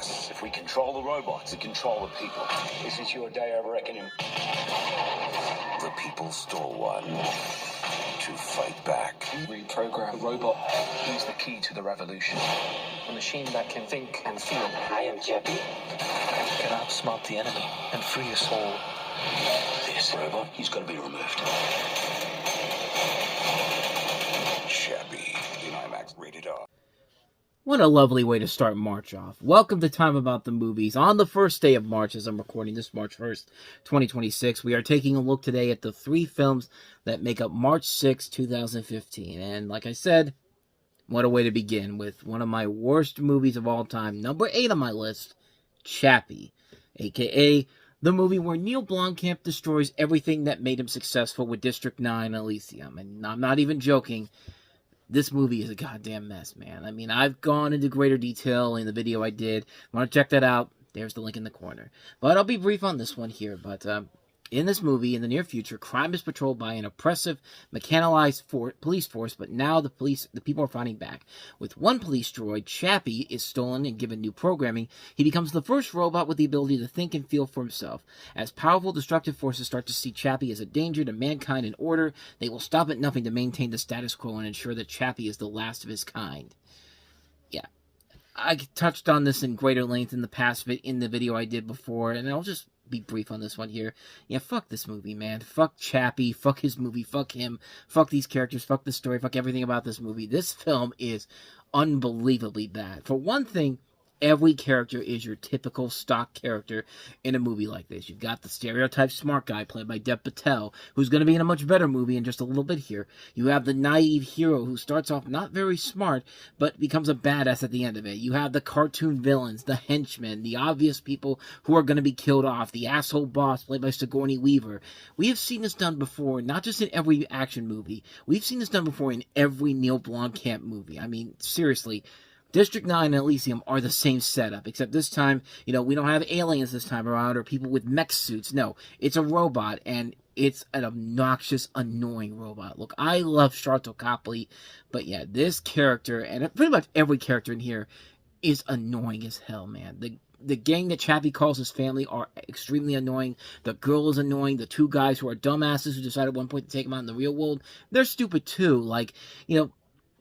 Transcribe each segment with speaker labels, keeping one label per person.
Speaker 1: us. If we control the robots, we control the people. This is your day of reckoning. The people stole one to fight back.
Speaker 2: Reprogram the robot. He's the key to the revolution. A machine that can think and feel.
Speaker 3: I am Chappie.
Speaker 2: Can outsmart the enemy and free us all.
Speaker 1: This robot, he's got to be removed. Chappie, in IMAX, rated R.
Speaker 4: What a lovely way to start March off. Welcome to Time About the Movies. On the first day of March, as I'm recording this March 1st, 2026, we are taking a look today at the three films that make up March 6, 2015. And like I said, what a way to begin with one of my worst movies of all time, number 8 on my list, Chappie, aka the movie where Neil Blomkamp destroys everything that made him successful with District 9 Elysium. And I'm not even joking. This movie is a goddamn mess, man. I mean, I've gone into greater detail in the video I did. Want to check that out? There's the link in the corner. But I'll be brief on this one here. But in this movie, in the near future, crime is patrolled by an oppressive, mechanized police force. But now the people are fighting back. With one police droid, Chappie, is stolen and given new programming. He becomes the first robot with the ability to think and feel for himself. As powerful, destructive forces start to see Chappie as a danger to mankind and order, they will stop at nothing to maintain the status quo and ensure that Chappie is the last of his kind. Yeah. I touched on this in greater length in the past in the video I did before, and I'll just be brief on this one here. Yeah, fuck this movie, man. Fuck Chappie, fuck his movie, fuck him, fuck these characters, fuck the story, fuck everything about this movie. This film is unbelievably bad. For one thing, every character is your typical stock character in a movie like this. You've got the stereotype smart guy played by Dev Patel, who's going to be in a much better movie in just a little bit here. You have the naive hero who starts off not very smart, but becomes a badass at the end of it. You have the cartoon villains, the henchmen, the obvious people who are going to be killed off, the asshole boss played by Sigourney Weaver. We have seen this done before, not just in every action movie. We've seen this done before in every Neil Blomkamp movie. I mean, seriously. District 9 and Elysium are the same setup, except this time, we don't have aliens this time around or people with mech suits. No, it's a robot, and it's an obnoxious, annoying robot. Look, I love Sharlto Copley, but yeah, this character, and pretty much every character in here, is annoying as hell, man. The gang that Chappie calls his family are extremely annoying. The girl is annoying. The two guys who are dumbasses who decided at one point to take him out in the real world, they're stupid too. Like,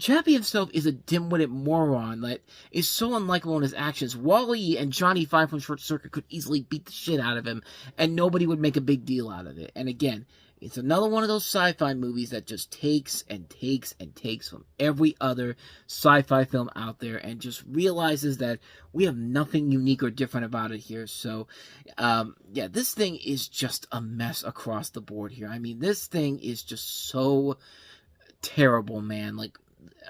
Speaker 4: Chappie himself is a dim-witted moron that is so unlikable in his actions. Wall-E and Johnny Five from Short Circuit could easily beat the shit out of him, and nobody would make a big deal out of it. And again, it's another one of those sci-fi movies that just takes and takes and takes from every other sci-fi film out there and just realizes that we have nothing unique or different about it here. So, yeah, this thing is just a mess across the board here. I mean, this thing is just so terrible, man. Like,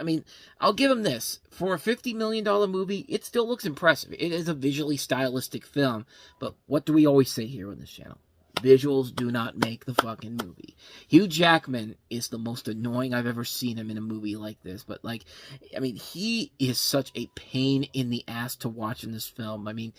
Speaker 4: I mean, I'll give him this. For a $50 million movie, it still looks impressive. It is a visually stylistic film. But what do we always say here on this channel? Visuals do not make the fucking movie. Hugh Jackman is the most annoying I've ever seen him in a movie like this. But, he is such a pain in the ass to watch in this film. I mean,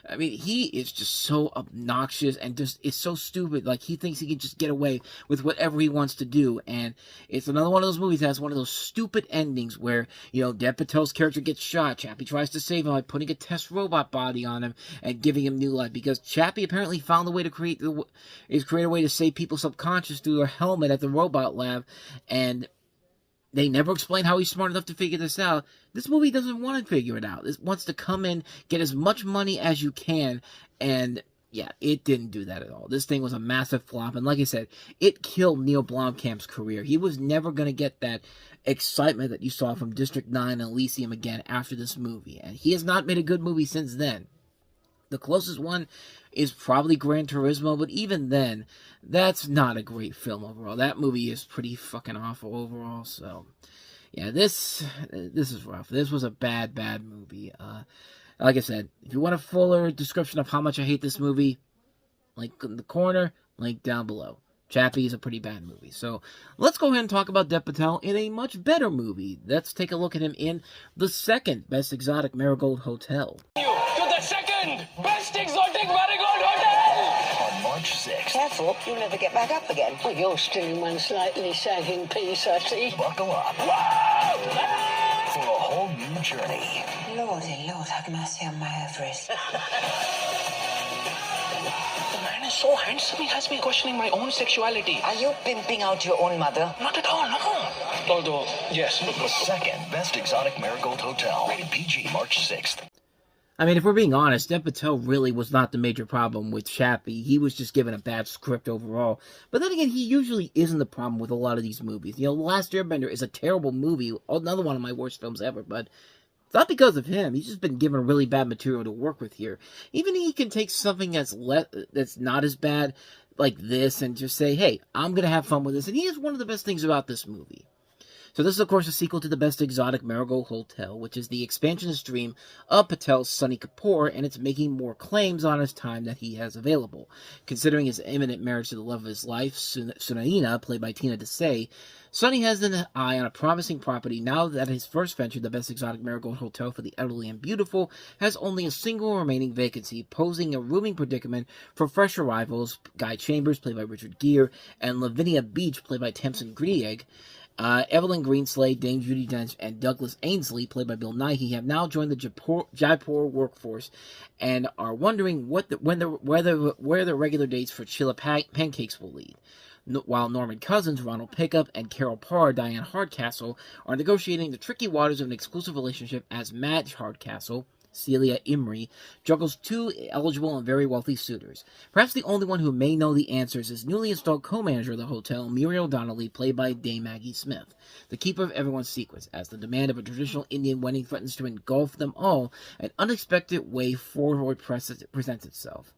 Speaker 4: he is just so obnoxious and just is so stupid. Like, he thinks he can just get away with whatever he wants to do. And it's another one of those movies that has one of those stupid endings where, Dev Patel's character gets shot. Chappie tries to save him by putting a test robot body on him and giving him new life. Because Chappie apparently found a way to create a way to save people subconscious through their helmet at the robot lab. And they never explain how he's smart enough to figure this out. This movie doesn't want to figure it out. It wants to come in, get as much money as you can, and yeah, it didn't do that at all. This thing was a massive flop, and like I said, it killed Neil Blomkamp's career. He was never going to get that excitement that you saw from District 9 and Elysium again after this movie, and he has not made a good movie since then. The closest one is probably Gran Turismo, but even then, that's not a great film overall. That movie is pretty fucking awful overall, so yeah, this is rough. This was a bad movie. Like I said, if you want a fuller description of how much I hate this movie, link in the corner, link down below. Chappie is a pretty bad movie. So let's go ahead and talk about Dev Patel in a much better movie. Let's take a look at him in the second best exotic Marigold Hotel.
Speaker 3: To the second best exotic Marigold Hotel!
Speaker 1: On March 6th.
Speaker 5: Careful, you'll never get back up again.
Speaker 6: Well, you're still in one slightly sagging piece, I see.
Speaker 1: Buckle up.
Speaker 3: Whoa!
Speaker 1: For a whole new journey.
Speaker 5: Lordy, Lord, have mercy on my ovaries.
Speaker 2: The man is so handsome, he has me questioning my own sexuality.
Speaker 5: Are you pimping out your own mother?
Speaker 2: Not at all, no. Although, yes.
Speaker 1: Second Best Exotic Marigold Hotel. Rated PG, March 6th.
Speaker 4: I mean, if we're being honest, Dev Patel really was not the major problem with Chappie. He was just given a bad script overall. But then again, he usually isn't the problem with a lot of these movies. You know, The Last Airbender is a terrible movie, another one of my worst films ever, but it's not because of him. He's just been given really bad material to work with here. Even he can take something that's not as bad, like this, and just say, hey, I'm going to have fun with this. And he is one of the best things about this movie. So this is, of course, a sequel to The Best Exotic Marigold Hotel, which is the expansionist dream of Patel's Sonny Kapoor, and it's making more claims on his time that he has available. Considering his imminent marriage to the love of his life, Sunaina, played by Tina Desai, Sonny has an eye on a promising property now that his first venture, The Best Exotic Marigold Hotel for the Elderly and Beautiful, has only a single remaining vacancy, posing a rooming predicament for fresh arrivals, Guy Chambers, played by Richard Gere, and Lavinia Beach, played by Tamsin Greig. Evelyn Greenslade, Dame Judi Dench, and Douglas Ainsley, played by Bill Nighy, have now joined the Jaipur workforce and are wondering where the regular dates for Chilla Pancakes will lead. While Norman Cousins, Ronald Pickup, and Carol Parr, Diane Hardcastle, are negotiating the tricky waters of an exclusive relationship as Madge Hardcastle, Celia Imrie, juggles two eligible and very wealthy suitors. Perhaps the only one who may know the answers is newly installed co-manager of the hotel, Muriel Donnelly, played by Dame Maggie Smith, the keeper of everyone's secrets, as the demand of a traditional Indian wedding threatens to engulf them all. An unexpected way forward presents itself.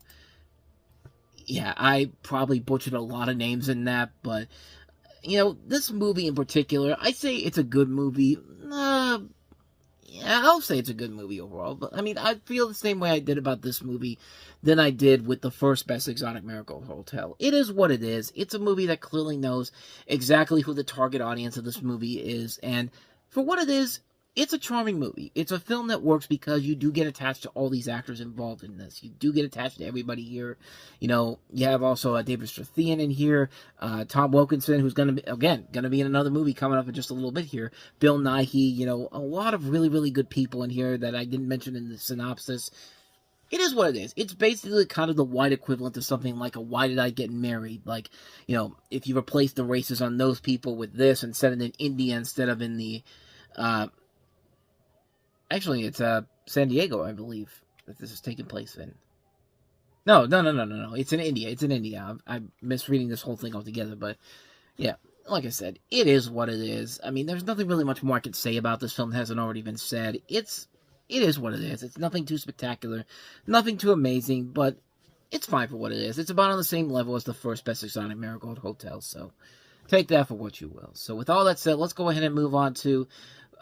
Speaker 4: Yeah, I probably butchered a lot of names in that, but, you know, this movie in particular, I say it's a good movie. Yeah, I'll say it's a good movie overall, but I mean, I feel the same way I did about this movie than I did with the first Best Exotic Marigold Hotel. It is what it is. It's a movie that clearly knows exactly who the target audience of this movie is, and for what it is, it's a charming movie. It's a film that works because you do get attached to all these actors involved in this. You do get attached to everybody here. You know, you have also David Strathairn in here, Tom Wilkinson, who's going to be in another movie coming up in just a little bit here. Bill Nighy, you know, a lot of really, really good people in here that I didn't mention in the synopsis. It is what it is. It's basically kind of the white equivalent of something like a Why Did I Get Married? Like, you know, if you replace the races on those people with this and set it in India instead of in the... Actually, it's San Diego, I believe, that this is taking place in. No. It's in India. I'm misreading this whole thing altogether, but yeah, like I said, it is what it is. I mean, there's nothing really much more I can say about this film that hasn't already been said. It is what it is. It's nothing too spectacular, nothing too amazing, but it's fine for what it is. It's about on the same level as the first Best Exotic Marigold Hotel, so take that for what you will. So with all that said, let's go ahead and move on to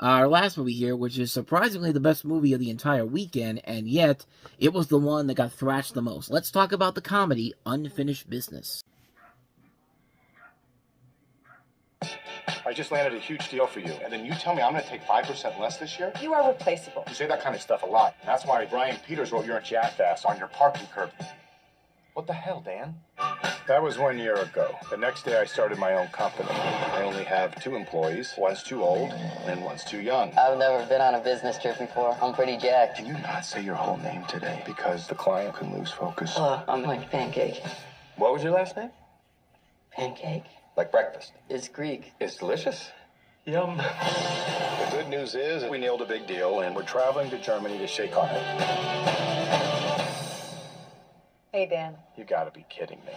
Speaker 4: our last movie here, which is surprisingly the best movie of the entire weekend, and yet it was the one that got thrashed the most. Let's talk about the comedy Unfinished Business.
Speaker 7: I just landed a huge deal for you, and then you tell me I'm going to take 5% less this year?
Speaker 5: You are replaceable.
Speaker 7: You say that kind of stuff a lot. That's why Brian Peters wrote your jackass on your parking curb. What the hell, Dan? That was 1 year ago. The next day I started my own company. I only have 2 employees. One's too old, and one's too young.
Speaker 8: I've never been on a business trip before. I'm pretty jacked.
Speaker 7: Can you not say your whole name today? Because the client can lose focus.
Speaker 8: I'm like Pancake.
Speaker 3: What was your last name?
Speaker 8: Pancake.
Speaker 3: Like breakfast.
Speaker 8: It's Greek.
Speaker 3: It's delicious. Yum.
Speaker 7: The good news is we nailed a big deal, and we're traveling to Germany to shake on it.
Speaker 5: Hey, Dan.
Speaker 7: You gotta be kidding me.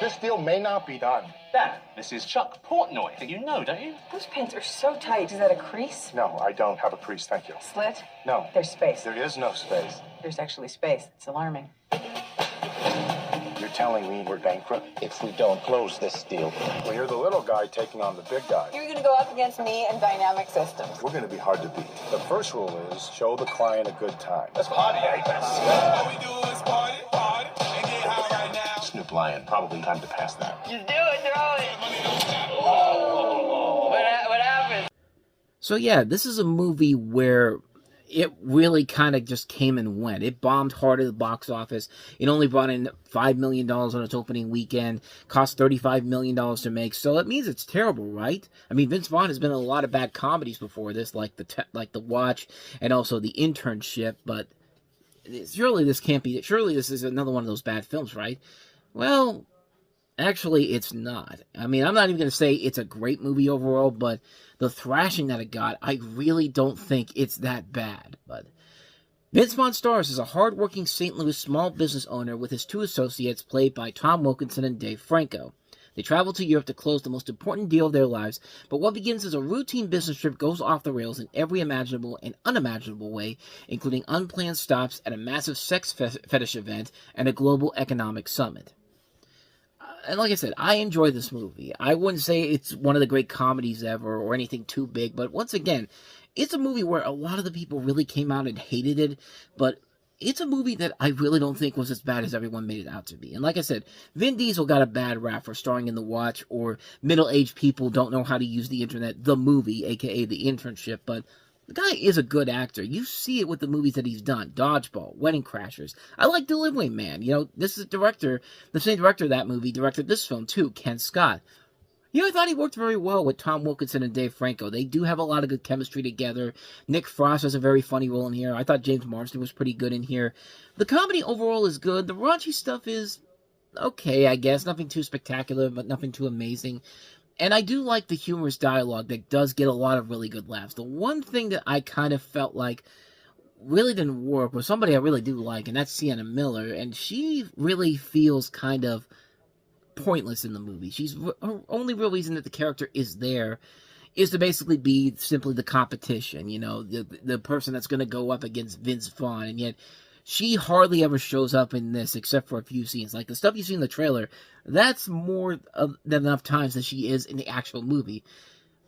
Speaker 7: This deal may not be done.
Speaker 3: Dan, this is Chuck Portnoy. You know, don't you?
Speaker 5: Those pants are so tight. Is that a crease?
Speaker 7: No, I don't have a crease, thank you.
Speaker 5: Slit?
Speaker 7: No.
Speaker 5: There's space.
Speaker 7: There is no space.
Speaker 5: There's actually space. It's alarming.
Speaker 7: You're telling me we're bankrupt?
Speaker 3: If we don't close this deal.
Speaker 7: Well, you're the little guy taking on the big guy.
Speaker 5: You're going to go up against me and Dynamic Systems.
Speaker 7: We're gonna be hard to beat. The first rule is show the client a good time.
Speaker 3: Let's party, eh?
Speaker 9: All we do is party, and get high right now.
Speaker 7: Snoop Lion, probably time to pass that.
Speaker 8: Just do it, throw it. What happened?
Speaker 4: So yeah, this is a movie where it really kind of just came and went. It bombed hard at the box office. It only brought in $5 million on its opening weekend, cost $35 million to make, so it means it's terrible, right? I mean, Vince Vaughn has been in a lot of bad comedies before this, like The Watch and also The Internship, but surely this is another one of those bad films, right? Well, actually, it's not. I mean, I'm not even going to say it's a great movie overall, but the thrashing that it got, I really don't think it's that bad. But Vince Vaughn stars as a hard-working St. Louis small business owner with his two associates, played by Tom Wilkinson and Dave Franco. They travel to Europe to close the most important deal of their lives, but what begins as a routine business trip goes off the rails in every imaginable and unimaginable way, including unplanned stops at a massive sex fetish event and a global economic summit. And like I said, I enjoy this movie. I wouldn't say it's one of the great comedies ever or anything too big, but once again, it's a movie where a lot of the people really came out and hated it, but it's a movie that I really don't think was as bad as everyone made it out to be. And like I said, Vin Diesel got a bad rap for starring in The Watch, or middle-aged people don't know how to use the internet, the movie, aka The Internship, but the guy is a good actor. You see it with the movies that he's done. Dodgeball, Wedding Crashers. I like Delivery Man. You know, this is the same director of that movie, directed this film too, Ken Scott. You know, I thought he worked very well with Tom Wilkinson and Dave Franco. They do have a lot of good chemistry together. Nick Frost has a very funny role in here. I thought James Marsden was pretty good in here. The comedy overall is good. The raunchy stuff is okay, I guess. Nothing too spectacular, but nothing too amazing. And I do like the humorous dialogue that does get a lot of really good laughs. The one thing that I kind of felt like really didn't work was somebody I really do like, and that's Sienna Miller. And she really feels kind of pointless in the movie. Her only real reason that the character is there is to basically be simply the competition, you know, the person that's going to go up against Vince Vaughn, and yet she hardly ever shows up in this except for a few scenes. Like the stuff you see in the trailer, that's more than enough times than she is in the actual movie.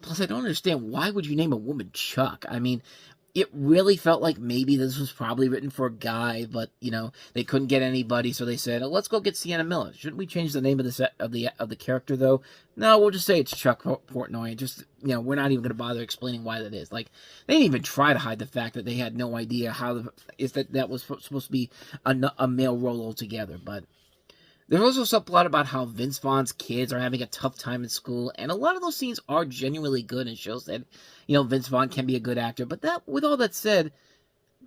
Speaker 4: Plus, I don't understand, why would you name a woman Chuck? I mean, it really felt like maybe this was probably written for a guy, but, you know, they couldn't get anybody, so they said, oh, let's go get Sienna Miller. Shouldn't we change the name of the character, though? No, we'll just say it's Chuck Portnoy, and just, you know, we're not even going to bother explaining why that is. Like, they didn't even try to hide the fact that they had no idea how that was supposed to be a male role altogether, but there's also a subplot about how Vince Vaughn's kids are having a tough time in school, and a lot of those scenes are genuinely good and shows that, you know, Vince Vaughn can be a good actor. But with all that said,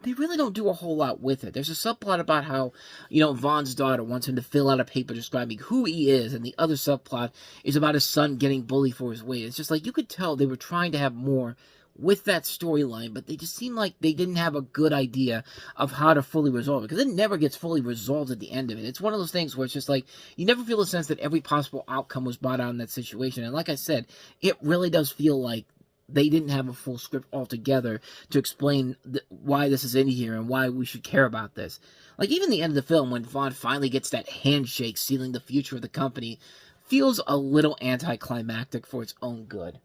Speaker 4: they really don't do a whole lot with it. There's a subplot about how, you know, Vaughn's daughter wants him to fill out a paper describing who he is, and the other subplot is about his son getting bullied for his weight. It's just like, you could tell they were trying to have more with that storyline, but they just seem like they didn't have a good idea of how to fully resolve it, because it never gets fully resolved at the end of it. It's one of those things where it's just like, you never feel a sense that every possible outcome was brought out in that situation. And like I said, it really does feel like they didn't have a full script altogether to explain why this is in here and why we should care about this. Like, even the end of the film, when Vaughn finally gets that handshake sealing the future of the company, feels a little anticlimactic for its own good.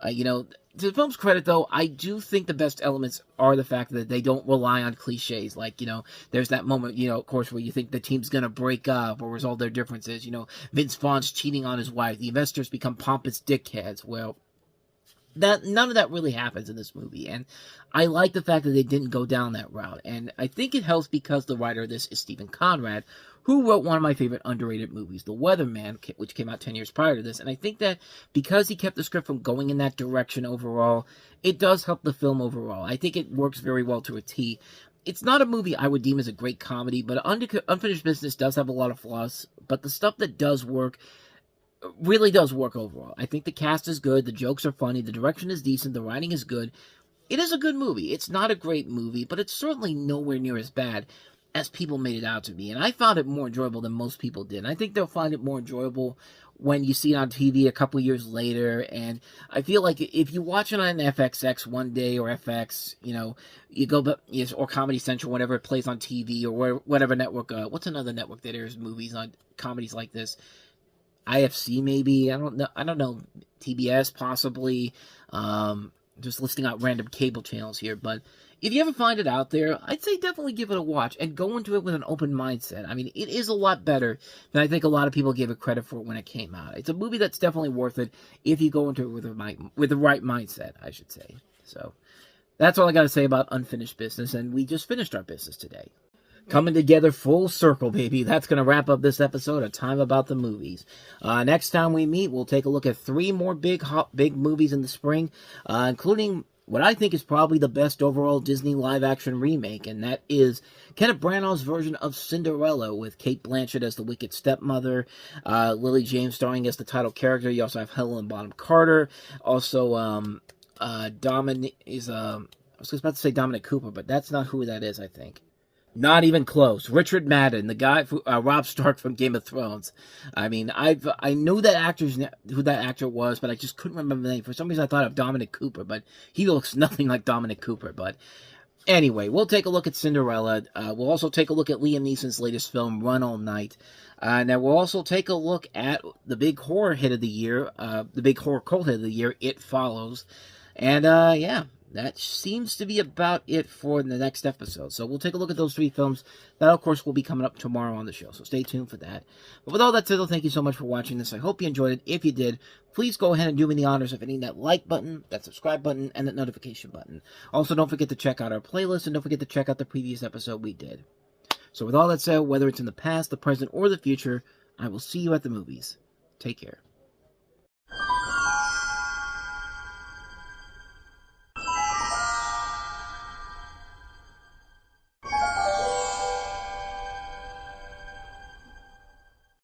Speaker 4: You know, to the film's credit, though, I do think the best elements are the fact that they don't rely on cliches. Like, you know, there's that moment, you know, of course, where you think the team's going to break up or resolve their differences. You know, Vince Vaughn's cheating on his wife. The investors become pompous dickheads. Well, none of that really happens in this movie. And I like the fact that they didn't go down that route. And I think it helps because the writer of this is Stephen Conrad, who wrote one of my favorite underrated movies, The Weatherman, which came out 10 years prior to this. And I think that because he kept the script from going in that direction overall, it does help the film overall. I think it works very well to a T. It's not a movie I would deem as a great comedy, but Unfinished Business does have a lot of flaws. But the stuff that does work really does work overall. I think the cast is good, the jokes are funny, the direction is decent, the writing is good. It is a good movie. It's not a great movie, but it's certainly nowhere near as bad as people made it out to be. And I found it more enjoyable than most people did. And I think they'll find it more enjoyable when you see it on TV a couple years later. And I feel like if you watch it on FXX one day, or FX, you know, you go, or Comedy Central, whenever it plays on TV, or whatever network, what's another network that airs movies on comedies like this? IFC maybe, I don't know, TBS possibly, just listing out random cable channels here, but if you ever find it out there, I'd say definitely give it a watch, and go into it with an open mindset. I mean, it is a lot better than I think a lot of people gave it credit for when it came out. It's a movie that's definitely worth it if you go into it with the right mindset, I should say. So, That's all I got to say about unfinished business, and we just finished our business today. Coming together full circle, baby. That's going to wrap up this episode of Time About the Movies. Next time we meet, we'll take a look at 3 more big movies in the spring, including what I think is probably the best overall Disney live-action remake, and that is Kenneth Branagh's version of Cinderella, with Cate Blanchett as the wicked stepmother, Lily James starring as the title character. You also have Helena Bonham Carter. Also, Dominic is, I was about to say Dominic Cooper, but that's not who that is, I think. Not even close. Richard Madden, the guy, Robb Stark from Game of Thrones. I mean, I knew who that actor was, but I just couldn't remember the name. For some reason, I thought of Dominic Cooper, but he looks nothing like Dominic Cooper. But anyway, we'll take a look at Cinderella. We'll also take a look at Liam Neeson's latest film, Run All Night. Now, we'll also take a look at the big horror hit of the year, the big horror cult hit of the year, It Follows. And, yeah. That seems to be about it for the next episode. So we'll take a look at those 3 films. That, of course, will be coming up tomorrow on the show. So stay tuned for that. But with all that said, thank you so much for watching this. I hope you enjoyed it. If you did, please go ahead and do me the honors of hitting that like button, that subscribe button, and that notification button. Also, don't forget to check out our playlist, and don't forget to check out the previous episode we did. So with all that said, whether it's in the past, the present, or the future, I will see you at the movies. Take care.